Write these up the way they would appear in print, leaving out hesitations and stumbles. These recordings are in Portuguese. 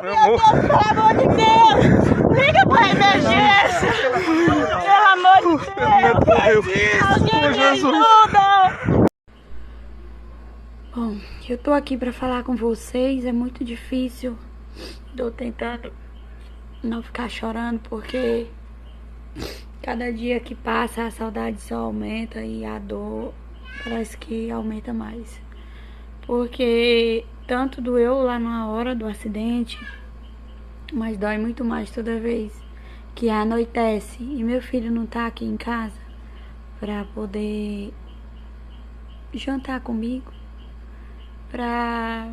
Meu Deus, pelo amor de Deus! Liga pra emergência! Pelo amor de Deus! Alguém me ajuda! Bom, eu tô aqui pra falar com vocês, é muito difícil. Tô tentando não ficar chorando porque cada dia que passa a saudade só aumenta e a dor parece que aumenta mais. Porque tanto doeu lá na hora do acidente, mas dói muito mais toda vez que anoitece e meu filho não tá aqui em casa pra poder jantar comigo, pra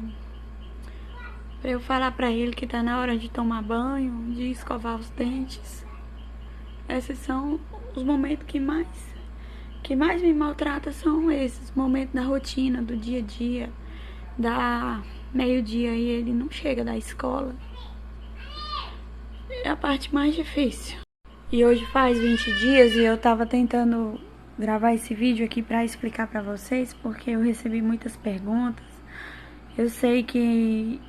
eu falar pra ele que tá na hora de tomar banho, de escovar os dentes. Esses são os momentos que mais me maltrata, são esses momentos da rotina, do dia a dia. Dá meio-dia e ele não chega da escola. É a parte mais difícil. E hoje faz 20 dias e eu tava tentando gravar esse vídeo aqui pra explicar pra vocês, porque eu recebi muitas perguntas. Eu sei que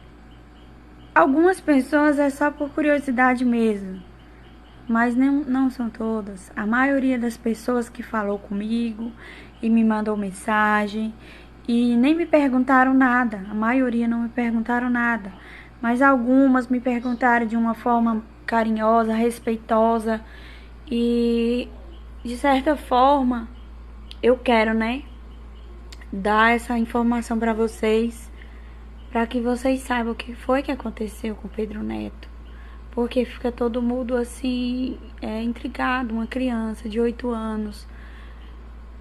algumas pessoas é só por curiosidade mesmo, mas não são todas. A maioria das pessoas que falou comigo e me mandou mensagem e nem me perguntaram nada, a maioria não me perguntaram nada, mas algumas me perguntaram de uma forma carinhosa, respeitosa e de certa forma eu quero, né, dar essa informação para vocês, para que vocês saibam o que foi que aconteceu com o Pedro Neto. Porque fica todo mundo assim, intrigado, uma criança de 8 anos,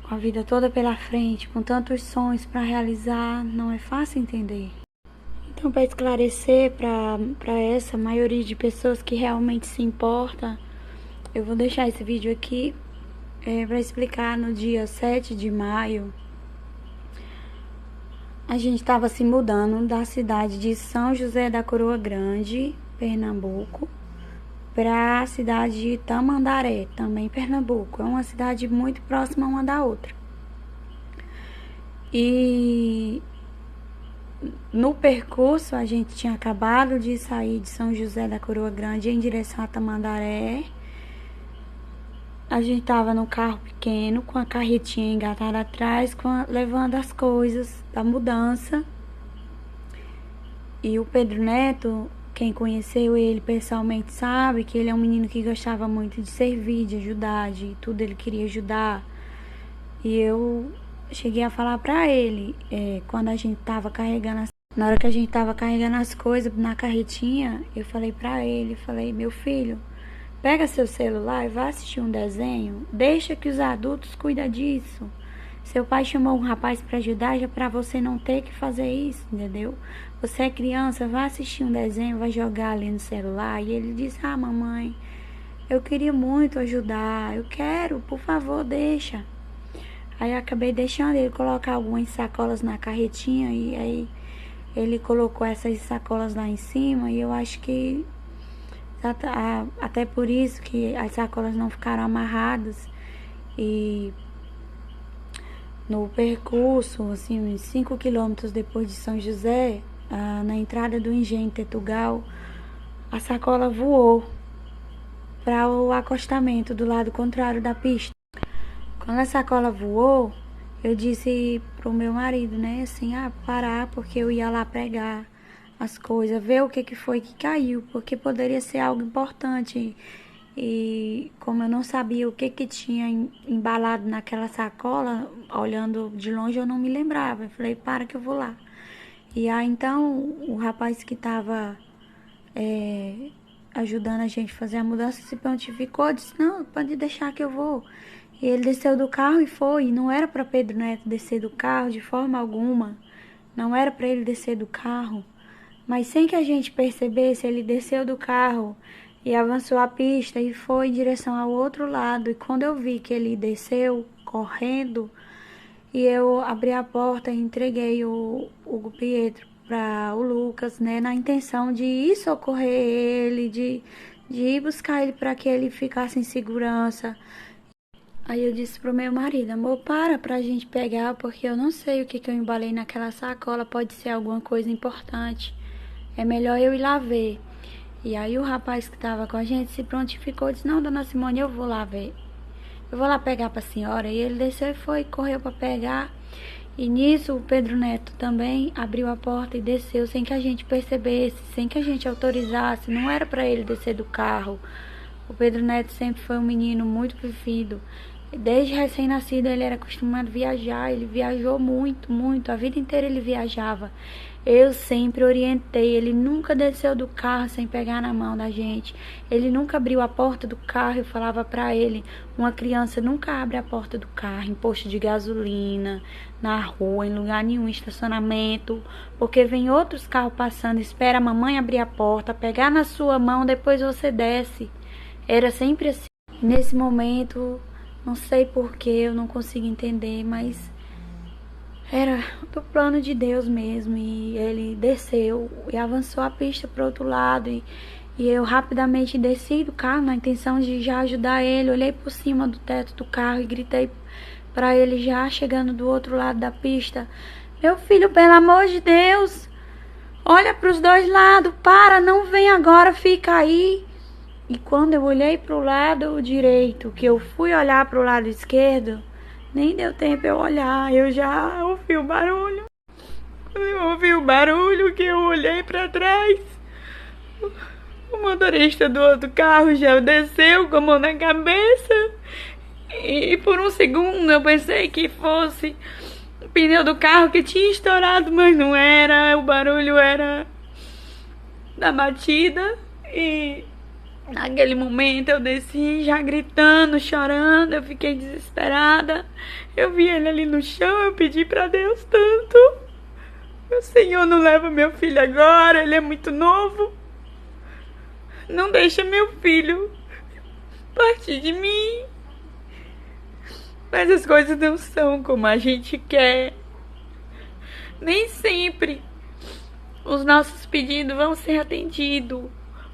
com a vida toda pela frente, com tantos sonhos para realizar, não é fácil entender. Então, para esclarecer para essa maioria de pessoas que realmente se importa, eu vou deixar esse vídeo aqui para explicar. No dia 7 de maio, a gente estava se mudando da cidade de São José da Coroa Grande, Pernambuco, para a cidade de Tamandaré, também Pernambuco. É uma cidade muito próxima uma da outra. E no percurso a gente tinha acabado de sair de São José da Coroa Grande em direção a Tamandaré. A gente estava no carro pequeno com a carretinha engatada atrás, levando as coisas da mudança. E o Pedro Neto, quem conheceu ele pessoalmente sabe que ele é um menino que gostava muito de servir, de ajudar, de tudo ele queria ajudar. E eu cheguei a falar pra ele, quando a gente tava carregando, na hora que a gente tava carregando as coisas na carretinha, eu falei pra ele, falei, meu filho, pega seu celular e vai assistir um desenho, deixa que os adultos cuidam disso. Seu pai chamou um rapaz para ajudar, já para você não ter que fazer isso, entendeu? Você é criança, vai assistir um desenho, vai jogar ali no celular. E ele disse, mamãe, eu queria muito ajudar, eu quero, por favor, deixa. Aí eu acabei deixando ele colocar algumas sacolas na carretinha e aí ele colocou essas sacolas lá em cima e eu acho que até por isso que as sacolas não ficaram amarradas. E no percurso, assim, uns 5 quilômetros depois de São José, na entrada do Engenho Tetugal, a sacola voou para o acostamento do lado contrário da pista. Quando a sacola voou, eu disse pro meu marido, né, assim, parar, porque eu ia lá pegar as coisas, ver o que foi que caiu, porque poderia ser algo importante. E como eu não sabia o que tinha embalado naquela sacola, olhando de longe eu não me lembrava. Eu falei, para que eu vou lá. E aí então o rapaz que estava ajudando a gente a fazer a mudança se prontificou, disse, não, pode deixar que eu vou. E ele desceu do carro e foi. E não era para Pedro Neto descer do carro de forma alguma. Não era para ele descer do carro. Mas sem que a gente percebesse, ele desceu do carro e avançou a pista e foi em direção ao outro lado. E quando eu vi que ele desceu correndo, e eu abri a porta e entreguei o Hugo Pietro para o Lucas, né, na intenção de ir socorrer ele, de ir buscar ele para que ele ficasse em segurança. Aí eu disse pro meu marido, amor, pra gente pegar, porque eu não sei o que eu embalei naquela sacola, pode ser alguma coisa importante. É melhor eu ir lá ver. E aí o rapaz que estava com a gente se prontificou, disse, não, dona Simone, eu vou lá ver. Eu vou lá pegar para a senhora. E ele desceu e foi, correu para pegar. E nisso o Pedro Neto também abriu a porta e desceu sem que a gente percebesse, sem que a gente autorizasse. Não era para ele descer do carro. O Pedro Neto sempre foi um menino muito vivido. Desde recém-nascido ele era acostumado a viajar, ele viajou muito, muito, a vida inteira ele viajava. Eu sempre orientei, ele nunca desceu do carro sem pegar na mão da gente. Ele nunca abriu a porta do carro, eu falava pra ele, uma criança nunca abre a porta do carro em posto de gasolina, na rua, em lugar nenhum, em estacionamento, porque vem outros carros passando, espera a mamãe abrir a porta, pegar na sua mão, depois você desce. Era sempre assim. Nesse momento, não sei porquê, eu não consigo entender, mas era do plano de Deus mesmo. E ele desceu e avançou a pista para o outro lado. E eu rapidamente desci do carro na intenção de já ajudar ele. Olhei por cima do teto do carro e gritei para ele já chegando do outro lado da pista: meu filho, pelo amor de Deus, olha para os dois lados, para, não vem agora, fica aí. E quando eu olhei para o lado direito, que eu fui olhar para o lado esquerdo, nem deu tempo eu olhar, eu já ouvi o barulho. Quando eu ouvi o barulho, que eu olhei para trás, o motorista do outro carro já desceu com a mão na cabeça. E por um segundo eu pensei que fosse o pneu do carro que tinha estourado, mas não era. O barulho era da batida. E naquele momento eu desci já gritando, chorando, eu fiquei desesperada. Eu vi ele ali no chão, eu pedi pra Deus tanto: meu Senhor, não leva meu filho agora, ele é muito novo. Não deixa meu filho partir de mim. Mas as coisas não são como a gente quer. Nem sempre os nossos pedidos vão ser atendidos,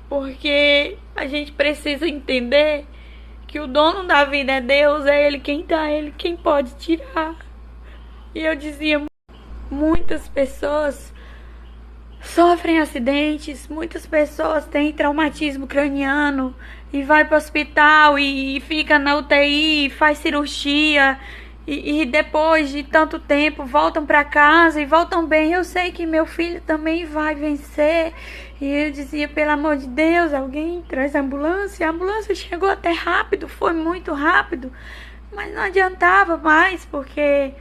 porque a gente precisa entender que o dono da vida é Deus, é Ele quem dá, é Ele quem pode tirar. E eu dizia, muitas pessoas sofrem acidentes, muitas pessoas têm traumatismo craniano e vai para o hospital e fica na UTI, faz cirurgia e depois de tanto tempo voltam para casa e voltam bem. Eu sei que meu filho também vai vencer. E eu dizia, pelo amor de Deus, alguém traz a ambulância. A ambulância chegou até rápido, foi muito rápido, mas não adiantava mais, porque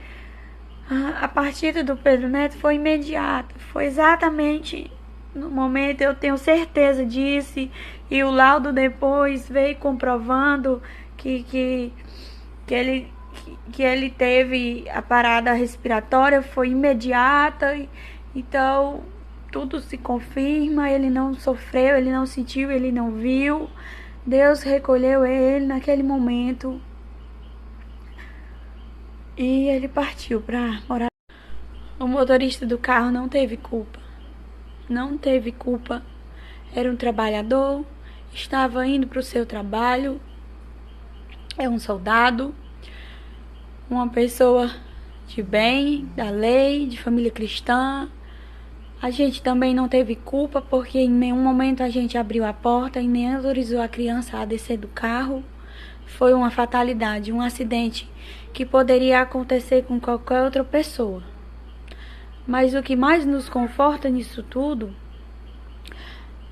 a partida do Pedro Neto foi imediata. Foi exatamente no momento, eu tenho certeza disso. E o laudo depois veio comprovando que ele teve a parada respiratória, foi imediata. Então tudo se confirma. Ele não sofreu, ele não sentiu, ele não viu. Deus recolheu ele naquele momento e ele partiu para morar. O motorista do carro não teve culpa. Não teve culpa. Era um trabalhador, estava indo para o seu trabalho. É um soldado, uma pessoa de bem, da lei, de família cristã. A gente também não teve culpa, porque em nenhum momento a gente abriu a porta e nem autorizou a criança a descer do carro. Foi uma fatalidade, um acidente que poderia acontecer com qualquer outra pessoa. Mas o que mais nos conforta nisso tudo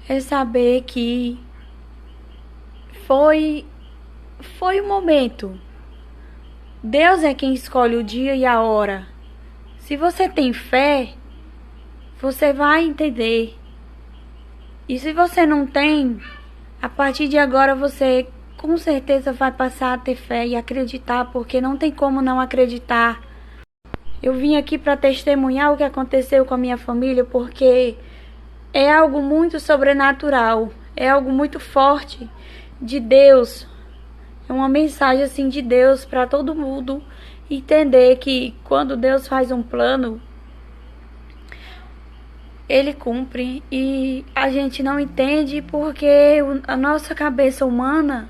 é saber que foi o momento. Deus é quem escolhe o dia e a hora. Se você tem fé, você vai entender. E se você não tem, a partir de agora você com certeza vai passar a ter fé e acreditar, porque não tem como não acreditar. Eu vim aqui para testemunhar o que aconteceu com a minha família, porque é algo muito sobrenatural, é algo muito forte de Deus. É uma mensagem assim de Deus para todo mundo entender que quando Deus faz um plano, Ele cumpre. E a gente não entende porque a nossa cabeça humana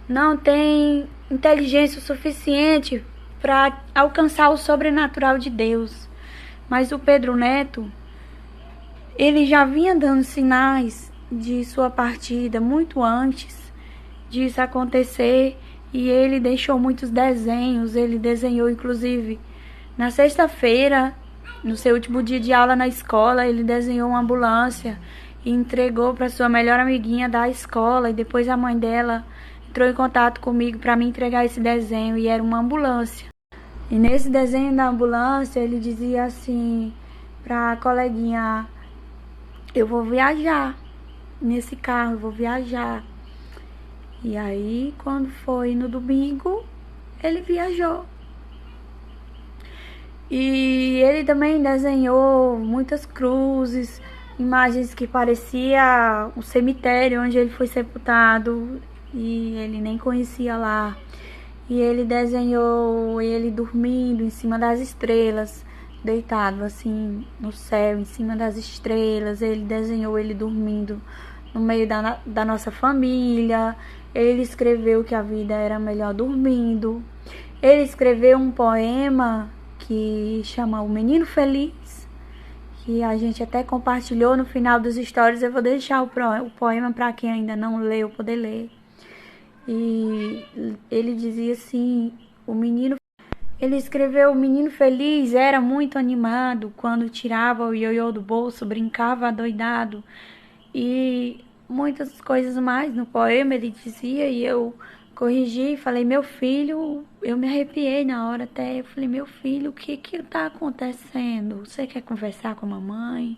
não tem inteligência suficiente para alcançar o sobrenatural de Deus. Mas o Pedro Neto, ele já vinha dando sinais de sua partida, muito antes disso acontecer, e ele deixou muitos desenhos. Ele desenhou, inclusive, na sexta-feira, no seu último dia de aula na escola, ele desenhou uma ambulância e entregou para sua melhor amiguinha da escola, e depois a mãe dela entrou em contato comigo para me entregar esse desenho, e era uma ambulância. E nesse desenho da ambulância ele dizia assim para a coleguinha: eu vou viajar nesse carro, eu vou viajar. E aí, quando foi no domingo, ele viajou. E ele também desenhou muitas cruzes, imagens que parecia o cemitério onde ele foi sepultado, e ele nem conhecia lá. E ele desenhou ele dormindo em cima das estrelas, deitado assim no céu, em cima das estrelas. Ele desenhou ele dormindo no meio da nossa família. Ele escreveu que a vida era melhor dormindo. Ele escreveu um poema que chama O Menino Feliz, que a gente até compartilhou no final dos stories. Eu vou deixar o poema para quem ainda não leu poder ler. E ele dizia assim: ele escreveu: o menino feliz era muito animado quando tirava o ioiô do bolso, brincava adoidado, e muitas coisas mais no poema ele dizia. E eu corrigi e falei: meu filho, eu me arrepiei na hora até. Eu falei: meu filho, o que tá acontecendo? Você quer conversar com a mamãe?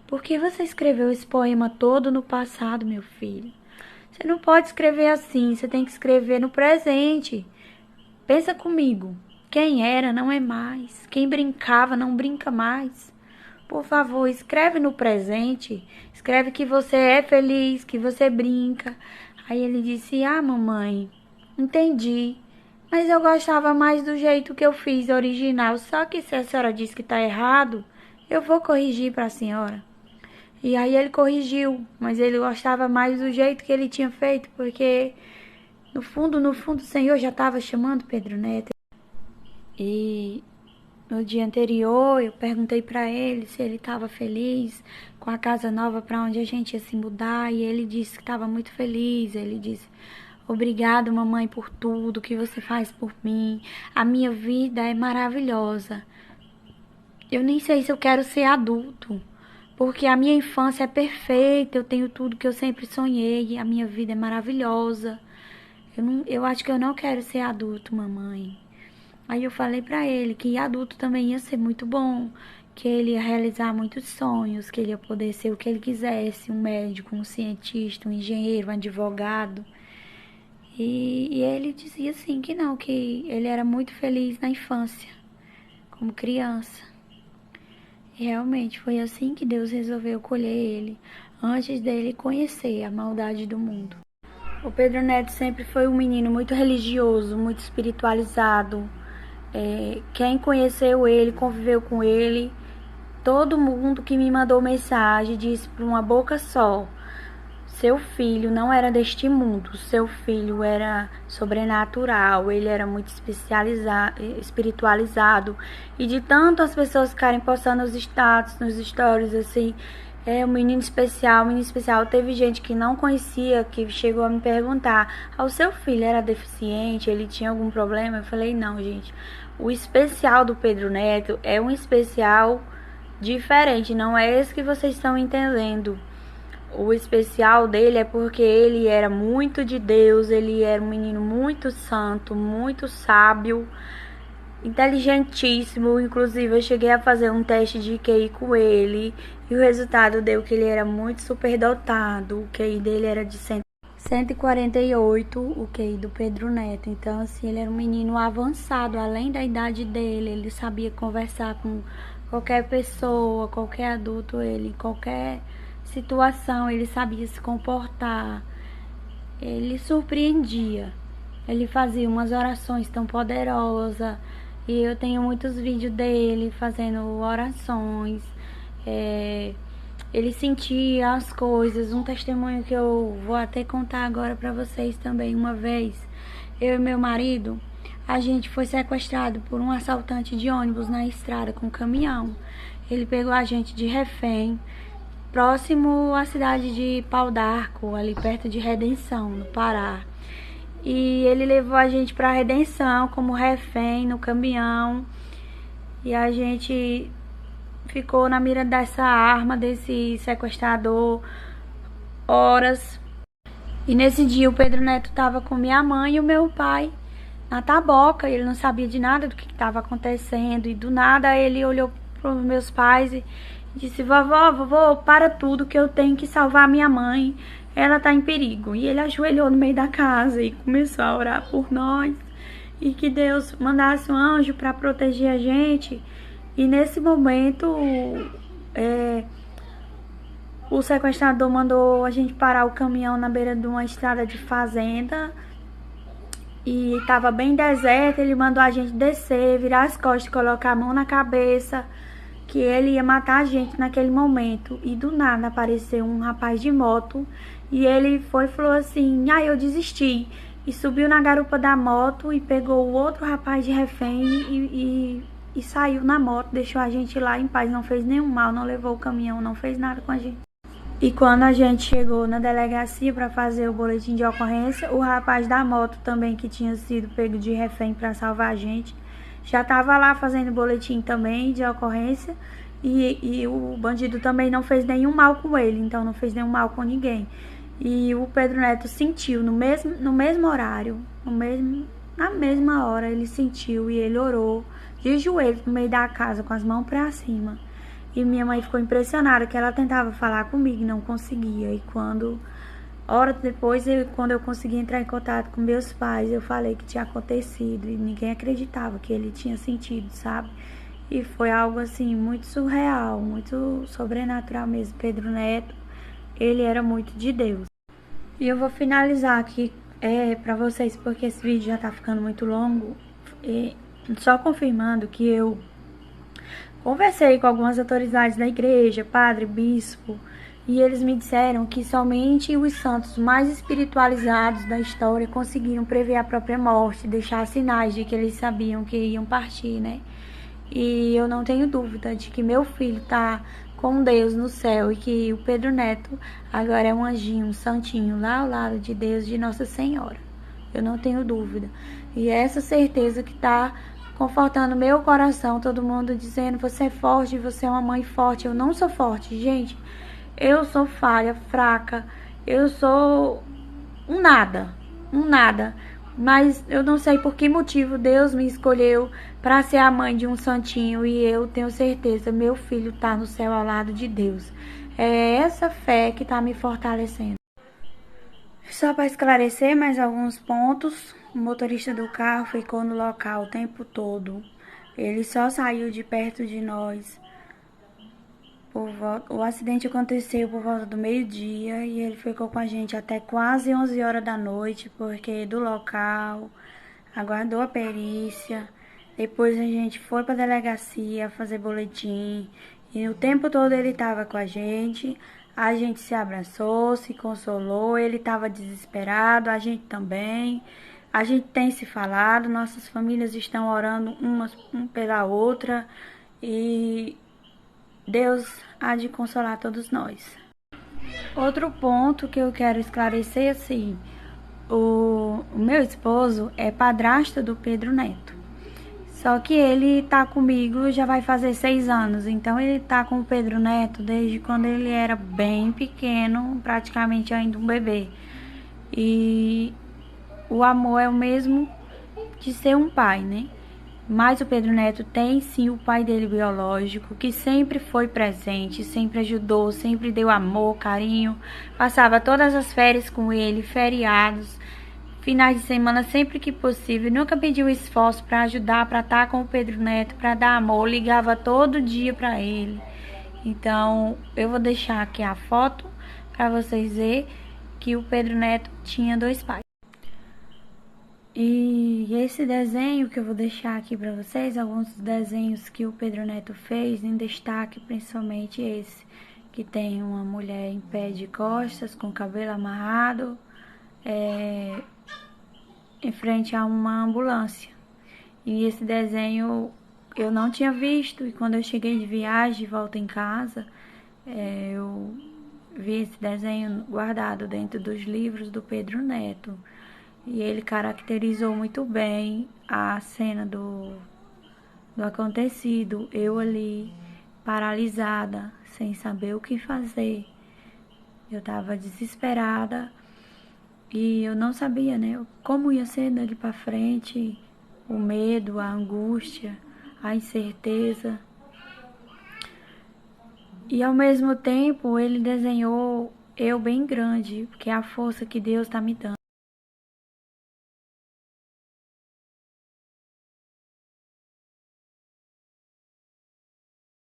Por que você escreveu esse poema todo no passado, meu filho? Você não pode escrever assim, você tem que escrever no presente. Pensa comigo, quem era não é mais, quem brincava não brinca mais. Por favor, escreve no presente, escreve que você é feliz, que você brinca. Aí ele disse: ah, mamãe, entendi, mas eu gostava mais do jeito que eu fiz original, só que se a senhora diz que está errado, eu vou corrigir para a senhora. E aí ele corrigiu, mas ele gostava mais do jeito que ele tinha feito, porque no fundo, o Senhor já estava chamando Pedro Neto. E no dia anterior eu perguntei para ele se ele estava feliz com a casa nova para onde a gente ia se mudar, e ele disse que estava muito feliz. Ele disse: obrigado, mamãe, por tudo que você faz por mim. A minha vida é maravilhosa. Eu nem sei se eu quero ser adulto, porque a minha infância é perfeita, eu tenho tudo que eu sempre sonhei, a minha vida é maravilhosa. Eu acho que eu não quero ser adulto, mamãe. Aí eu falei pra ele que adulto também ia ser muito bom, que ele ia realizar muitos sonhos, que ele ia poder ser o que ele quisesse, um médico, um cientista, um engenheiro, um advogado. E ele dizia assim que não, que ele era muito feliz na infância, como criança. E realmente foi assim que Deus resolveu colher ele, antes dele conhecer a maldade do mundo. O Pedro Neto sempre foi um menino muito religioso, muito espiritualizado. Quem conheceu ele, conviveu com ele, todo mundo que me mandou mensagem disse por uma boca só: seu filho não era deste mundo, seu filho era sobrenatural, ele era muito espiritualizado. E de tanto as pessoas ficarem postando os status, nos stories, assim, um menino especial, menino especial. Teve gente que não conhecia, que chegou a me perguntar: o seu filho era deficiente, ele tinha algum problema? Eu falei: não, gente, o especial do Pedro Neto é um especial diferente, não é esse que vocês estão entendendo. O especial dele é porque ele era muito de Deus, ele era um menino muito santo, muito sábio, inteligentíssimo. Inclusive eu cheguei a fazer um teste de QI com ele, e o resultado deu que ele era muito superdotado. O QI dele era de 148, o QI do Pedro Neto. Então, assim, ele era um menino avançado, além da idade dele. Ele sabia conversar com qualquer pessoa, qualquer adulto, ele, qualquer situação, ele sabia se comportar. Ele surpreendia. Ele fazia umas orações tão poderosas, e eu tenho muitos vídeos dele fazendo orações. Ele sentia as coisas. Um testemunho que eu vou até contar agora para vocês também. Uma vez, eu e meu marido, a gente foi sequestrado por um assaltante de ônibus na estrada com um caminhão. Ele pegou a gente de refém, próximo à cidade de Pau d'Arco, ali perto de Redenção, no Pará. E ele levou a gente para Redenção como refém no caminhão. E a gente ficou na mira dessa arma, desse sequestrador, horas. E nesse dia o Pedro Neto estava com minha mãe e o meu pai na taboca. Ele não sabia de nada do que estava acontecendo. E do nada ele olhou para os meus pais e disse: vovô, para tudo que eu tenho que salvar minha mãe. Ela tá em perigo. E ele ajoelhou no meio da casa e começou a orar por nós. E que Deus mandasse um anjo para proteger a gente. E nesse momento, o sequestrador mandou a gente parar o caminhão na beira de uma estrada de fazenda. E estava bem deserto. Ele mandou a gente descer, virar as costas, colocar a mão na cabeça, que ele ia matar a gente naquele momento. E do nada apareceu um rapaz de moto. E ele falou assim: eu desisti. E subiu na garupa da moto e pegou o outro rapaz de refém e saiu na moto. Deixou a gente lá em paz, não fez nenhum mal, não levou o caminhão, não fez nada com a gente. E quando a gente chegou na delegacia para fazer o boletim de ocorrência, o rapaz da moto também, que tinha sido pego de refém para salvar a gente, já estava lá fazendo boletim também de ocorrência. E o bandido também não fez nenhum mal com ele, então não fez nenhum mal com ninguém. E o Pedro Neto sentiu no mesmo horário, na mesma hora ele sentiu e ele orou de joelhos no meio da casa com as mãos para cima. E minha mãe ficou impressionada, que ela tentava falar comigo e não conseguia. E horas depois, quando eu consegui entrar em contato com meus pais, eu falei que tinha acontecido e ninguém acreditava que ele tinha sentido, sabe? E foi algo assim muito surreal, muito sobrenatural mesmo. Pedro Neto, ele era muito de Deus. E eu vou finalizar aqui pra vocês, porque esse vídeo já tá ficando muito longo. E só confirmando que eu conversei com algumas autoridades da igreja, padre, bispo, e eles me disseram que somente os santos mais espiritualizados da história conseguiram prever a própria morte, deixar sinais de que eles sabiam que iam partir, né? E eu não tenho dúvida de que meu filho tá com Deus no céu e que o Pedro Neto agora é um anjinho, um santinho lá ao lado de Deus, de Nossa Senhora. Eu não tenho dúvida. E é essa certeza que tá confortando meu coração, todo mundo dizendo: você é forte, você é uma mãe forte. Eu não sou forte, gente. Eu sou falha, fraca. Eu sou um nada. Mas eu não sei por que motivo Deus me escolheu para ser a mãe de um santinho. E eu tenho certeza, meu filho tá no céu ao lado de Deus. É essa fé que tá me fortalecendo. Só para esclarecer mais alguns pontos, o motorista do carro ficou no local o tempo todo. Ele só saiu de perto de nós. O acidente aconteceu por volta do meio-dia e ele ficou com a gente até quase 11 horas da noite, porque do local, aguardou a perícia. Depois a gente foi para a delegacia fazer boletim e o tempo todo ele estava com a gente se abraçou, se consolou, ele estava desesperado, a gente também. A gente tem se falado, nossas famílias estão orando uma pela outra e Deus há de consolar todos nós. Outro ponto que eu quero esclarecer, assim, o meu esposo é padrasto do Pedro Neto. Só que ele tá comigo já vai fazer 6 anos, então ele tá com o Pedro Neto desde quando ele era bem pequeno, praticamente ainda um bebê. E o amor é o mesmo de ser um pai, né? Mas o Pedro Neto tem sim o pai dele biológico, que sempre foi presente, sempre ajudou, sempre deu amor, carinho, passava todas as férias com ele, feriados, finais de semana, sempre que possível, nunca pediu esforço para ajudar, para estar com o Pedro Neto, para dar amor, ligava todo dia para ele. Então, eu vou deixar aqui a foto para vocês verem que o Pedro Neto tinha 2 pais. E esse desenho que eu vou deixar aqui para vocês, alguns desenhos que o Pedro Neto fez, em destaque principalmente esse, que tem uma mulher em pé de costas, com o cabelo amarrado, em frente a uma ambulância. E esse desenho eu não tinha visto, e quando eu cheguei de viagem, de volta em casa, Eu vi esse desenho guardado dentro dos livros do Pedro Neto. E ele caracterizou muito bem a cena do acontecido. Eu ali, paralisada, sem saber o que fazer. Eu estava desesperada e eu não sabia, né, como ia ser dali para frente, o medo, a angústia, a incerteza. E ao mesmo tempo ele desenhou eu bem grande, porque é a força que Deus está me dando.